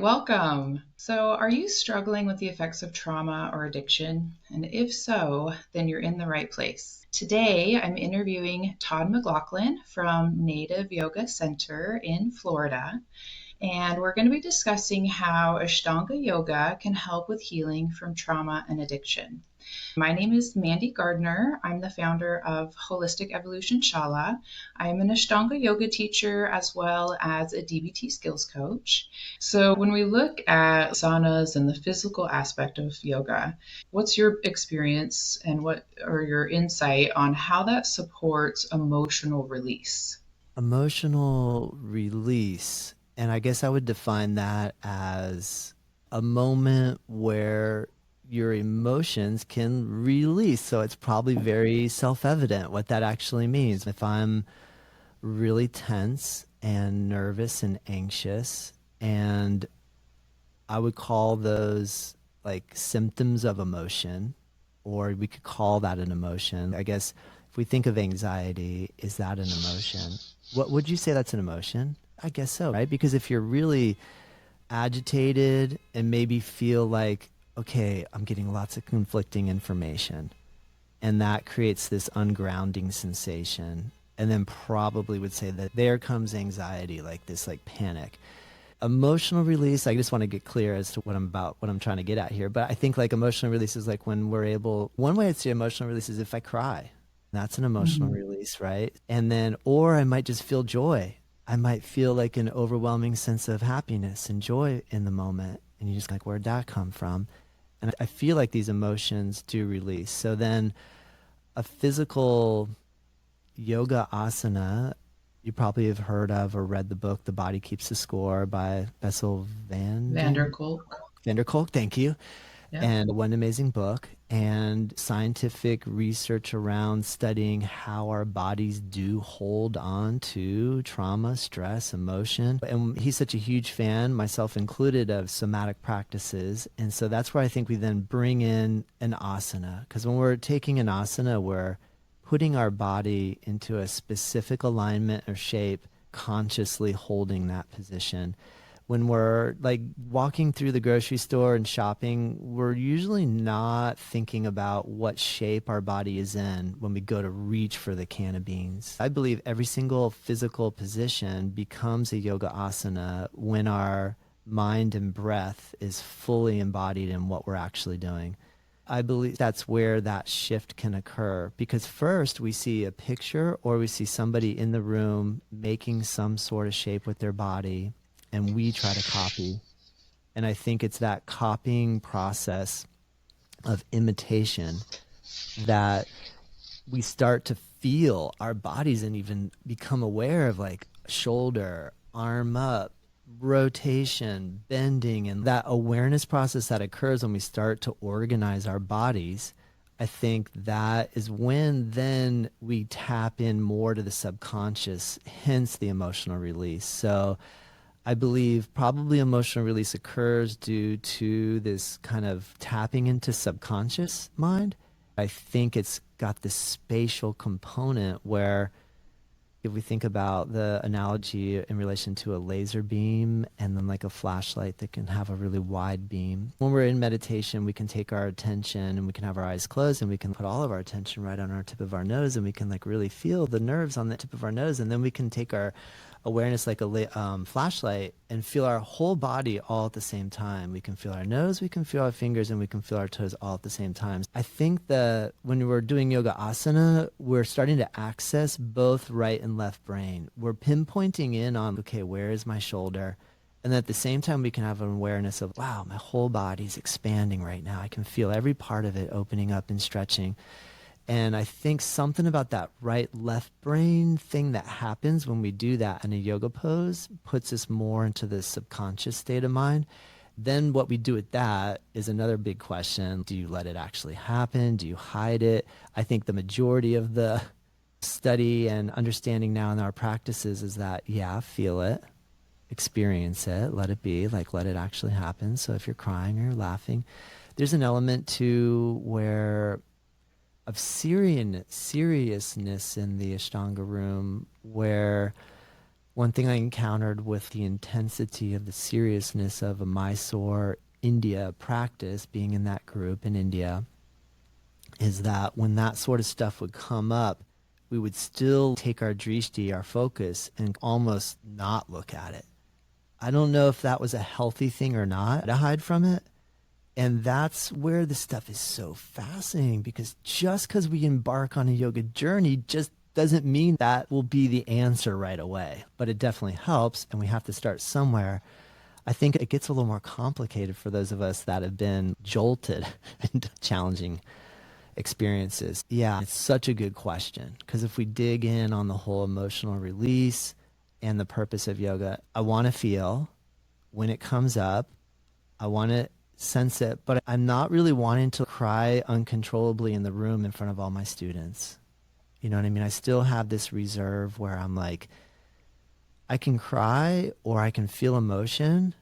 Welcome. So, are you struggling with the effects of trauma or addiction? And if so, then you're in the right place. Today, I'm interviewing Todd McLaughlin from Native Yoga Center in Florida, and we're going to be discussing how Ashtanga Yoga can help with healing from trauma and addiction. My name is Mandi Gardner. I'm the founder of Holistic Evolution Shala. I'm an Ashtanga yoga teacher as well as a DBT skills coach. So, when we look at asanas and the physical aspect of yoga, what's your experience and what or your insight on how that supports emotional release? Emotional release. And I guess I would define that as a moment where your emotions can release. So it's probably very self evident what that actually means. If I'm really tense and nervous and anxious, and I would call those like symptoms of emotion, or we could call that an emotion. I guess if we think of anxiety, is that an emotion? What would you say that's an emotion? I guess so, right? Because if you're really agitated and maybe feel like, okay, I'm getting lots of conflicting information, and that creates this ungrounding sensation, and then probably would say that there comes anxiety, like this, like panic. Emotional release, I just want to get clear as to what I'm trying to get at here. But I think like emotional release is like when we're able, one way I'd say emotional release is if I cry. That's an emotional Mhm. release, right? And then, or I might just feel joy. I might feel like an overwhelming sense of happiness and joy in the moment. And you just like, where'd that come from? And I feel like these emotions do release. So then a physical yoga asana you probably have heard of or read the book The Body Keeps the Score by Bessel Vanderkolk. Kolk, thank you. Yep. And one amazing book and scientific research around studying how our bodies do hold on to trauma, stress, emotion. And he's such a huge fan, myself included, of somatic practices. And so that's where I think we then bring in an asana. Because when we're taking an asana, we're putting our body into a specific alignment or shape, consciously holding that position. When we're like walking through the grocery store and shopping, we're usually not thinking about what shape our body is in when we go to reach for the can of beans. I believe every single physical position becomes a yoga asana when our mind and breath is fully embodied in what we're actually doing. I believe that's where that shift can occur because first we see a picture or we see somebody in the room making some sort of shape with their body and we try to copy. And I think it's that copying process of imitation that we start to feel our bodies and even become aware of like shoulder, arm up, rotation, bending, and that awareness process that occurs when we start to organize our bodies. I think that is when then we tap in more to the subconscious, hence the emotional release. So I believe probably emotional release occurs due to this kind of tapping into subconscious mind. I think it's got this spatial component where if we think about the analogy in relation to a laser beam and then like a flashlight that can have a really wide beam. When we're in meditation, we can take our attention and we can have our eyes closed and we can put all of our attention right on our tip of our nose and we can like really feel the nerves on the tip of our nose. And then we can take our awareness like a flashlight and feel our whole body all at the same time. We can feel our nose, we can feel our fingers, and we can feel our toes all at the same time. I think that when we're doing yoga asana, we're starting to access both right and left brain. We're pinpointing in on, okay, where is my shoulder? And then at the same time, we can have an awareness of, wow, my whole body's expanding right now. I can feel every part of it opening up and stretching. And I think something about that right left brain thing that happens when we do that in a yoga pose puts us more into the subconscious state of mind. Then what we do with that is another big question. Do you let it actually happen? Do you hide it? I think the majority of the study and understanding now in our practices is that, yeah, feel it, experience it, let it be, like let it actually happen. So if you're crying or you're laughing, there's an element to where of seriousness in the Ashtanga room where One thing I encountered with the intensity of the seriousness of a Mysore, India practice, being in that group in India, is that when that sort of stuff would come up, we would still take our drishti, our focus, and almost not look at it. I don't know if that was a healthy thing or not to hide from it. And that's where this stuff is so fascinating, because just because we embark on a yoga journey just doesn't mean that will be the answer right away. But it definitely helps, and we have to start somewhere. I think it gets a little more complicated for those of us that have been jolted into challenging experiences. Yeah, it's such a good question, because if we dig in on the whole emotional release and the purpose of yoga, I want to feel when it comes up, I want to sense it, but I'm not really wanting to cry uncontrollably in the room in front of all my students. You know what I mean? I still have this reserve where I'm like, I can cry or I can feel emotion,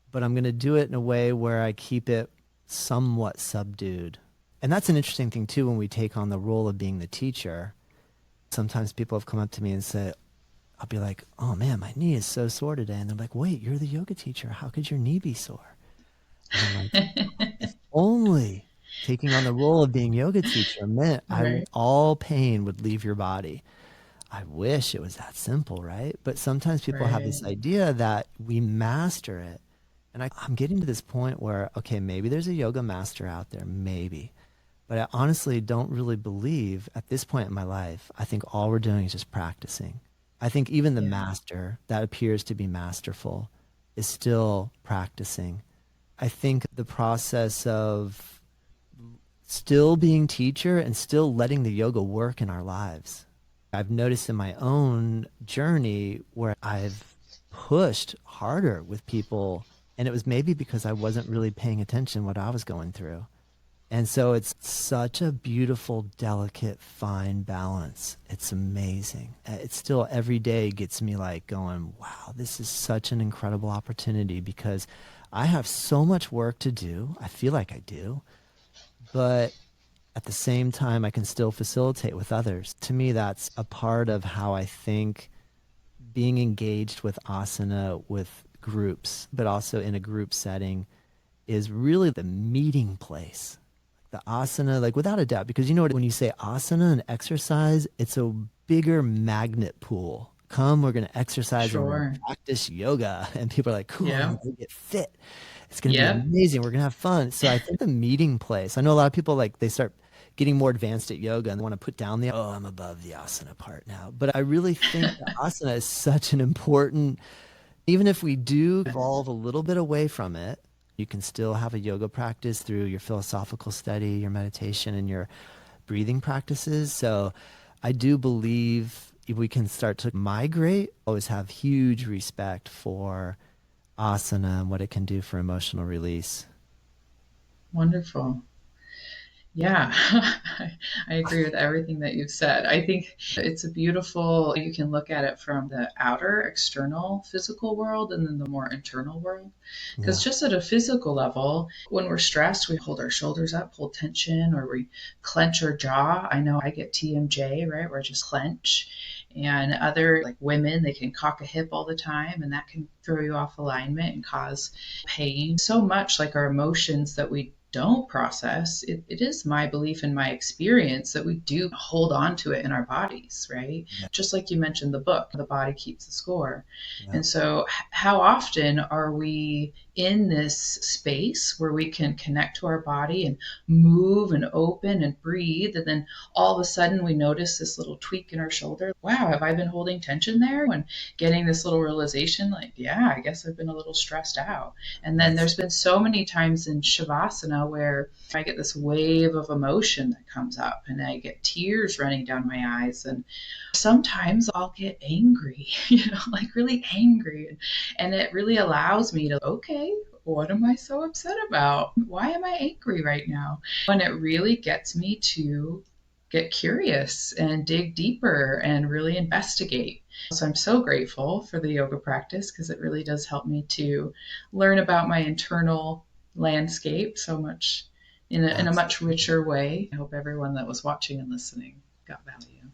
but I'm going to do it in a way where I keep it somewhat subdued. And that's an interesting thing too when we take on the role of being the teacher. Sometimes people have come up to me and said, I'll be like, oh man, my knee is so sore today. And they're like, wait, you're the yoga teacher. How could your knee be sore? And I'm like, if only taking on the role of being yoga teacher meant Right. all pain would leave your body. I wish it was that simple, right? But sometimes people have Right. this idea that we master it. And I'm getting to this point where, okay, maybe there's a yoga master out there, maybe. But I honestly don't really believe at this point in my life, I think all we're doing is just practicing. I think even the Yeah. master that appears to be masterful is still practicing. I think the process of still being teacher and still letting the yoga work in our lives. I've noticed in my own journey where I've pushed harder with people, and it was maybe because I wasn't really paying attention what I was going through. And so it's such a beautiful, delicate, fine balance. It's amazing. It still every day gets me like going, wow, this is such an incredible opportunity, because I have so much work to do. I feel like I do. But at the same time, I can still facilitate with others. To me, that's a part of how I think being engaged with asana with groups, but also in a group setting, is really the meeting place. The asana, like without a doubt, because you know what, when you say asana and exercise, it's a bigger magnet pool. Come, we're going to exercise and we're going Sure. to practice yoga. And people are like, cool, I'm Yeah. going to get fit. It's going to be Yep. amazing. We're going to have fun. So I think the meeting place, I know a lot of people like they start getting more advanced at yoga and they want to put down the, oh, I'm above the asana part now. But I really think the asana is such an important, even if we do Yes. evolve a little bit away from it, you can still have a yoga practice through your philosophical study, your meditation, and your breathing practices. So I do believe if we can start to migrate, always have huge respect for asana and what it can do for emotional release. Wonderful. Yeah, I agree with everything that you've said. I think it's a beautiful, you can look at it from the outer external physical world and then the more internal world. Because Yeah. just at a physical level, when we're stressed, we hold our shoulders up, hold tension, or we clench our jaw. I know I get TMJ, right, where I just clench. And other, like women, they can cock a hip all the time, and that can throw you off alignment and cause pain. So much like our emotions that we don't process, it is my belief and my experience that we do hold on to it in our bodies, right? Yeah. Just like you mentioned the book, The Body Keeps the Score. Yeah. And so, how often are we in this space where we can connect to our body and move and open and breathe? And then all of a sudden we notice this little tweak in our shoulder. Wow, have I been holding tension there? And getting this little realization, like, yeah, I guess I've been a little stressed out. And then Yes. there's been so many times in Shavasana where I get this wave of emotion that comes up and I get tears running down my eyes. And sometimes I'll get angry, like really angry. And it really allows me to, okay, what am I so upset about? Why am I angry right now? And it really gets me to get curious and dig deeper and really investigate. So I'm so grateful for the yoga practice because it really does help me to learn about my internal landscape so much in a much Absolutely. richer way. I hope everyone that was watching and listening got value.